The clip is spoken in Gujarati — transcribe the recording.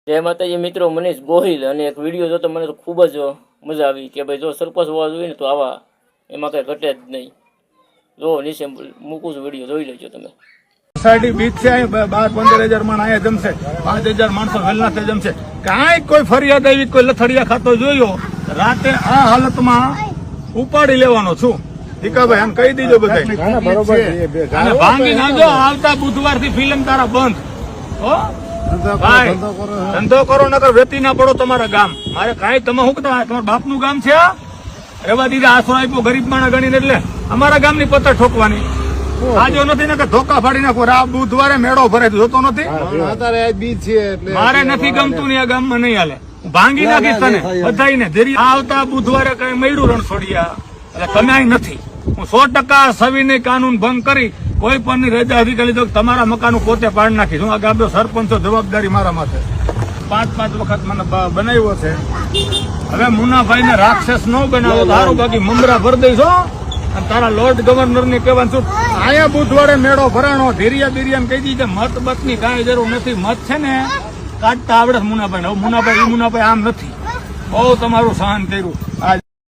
જય માતાજી મિત્રો, મનીષ ગોહિલ અને એક વિડીયો જોતો મને તો ખૂબ જ મજા આવી કે ભાઈ જો સરપંચ હોવા જોઈએ ને તો આવા એમાં કઈ ઘટે જ નહીં. જો નીચે મૂકું છું, વિડીયો જોઈ લેજો તમે. સોસાયટી બીચ છે, 12-15 હજાર માણસ અહીંયા જમશે, 5000 માણસો વેલનાથે જમશે. કાંઈ કોઈ ફરિયાદ આવી, કોઈ લથડિયા ખાતો જોયો રાતે આ હાલતમાં ઉપાડી લેવાનો છું. દીકાભાઈ આમ કહી દીજો બધા અને ભાંગી નાખજો. આવતા બુધવાર થી ફિલ્મ તારા બંધ. ભાઈ ધંધો કરો નકર વેતી ના પડો તમારા ગામ. મારે કાંઈ તમે શું તમારા બાપનું ગામ છે? એવા દીધા આશરો આપ્યો ગરીબ માણસ ગણીને, એટલે અમારા ગામની પત્તર ઠોકવાની. આજો નથી ને કે ધોકા ફાડી નાખો. આ બુધવારે મેળો ભરે જોતો નથી. મારે નથી ગમતું ને આ ગામમાં નહીં હાલે. હું ભાંગી નાખીશ તને બધાને. આવતા બુધવારે કઈ મળ્યું રણછોડિયા એટલે તમે અહીં નથી. હું 100% સવિનય કાનૂન ભંગ કરી કોઈ પણની રજા અધિકારી લીધો તમારા મકાન પોતે પાડી નાખીશ. હું આ ગામનો સરપંચો, જવાબદારી મારા માથે. 5 વખત મને બનાવ્યો છે. હવે મુનાભાઈ ને રાક્ષસ ન બનાવો તારું, બાકી મમરા ભરી દઈશો. અને તારા લોર્ડ ગવર્નર ને કહેવાનું છું, અહીંયા બુધવારે મેળો ભરાણો. ધીરિયા કહી દીધે મત બત ની કાંઈ જરૂર નથી. મત છે ને કાઢતા આવડે મુનાભાઈ. હવે મુનાભાઈ આમ નથી. બહુ તમારું સહન કર્યું.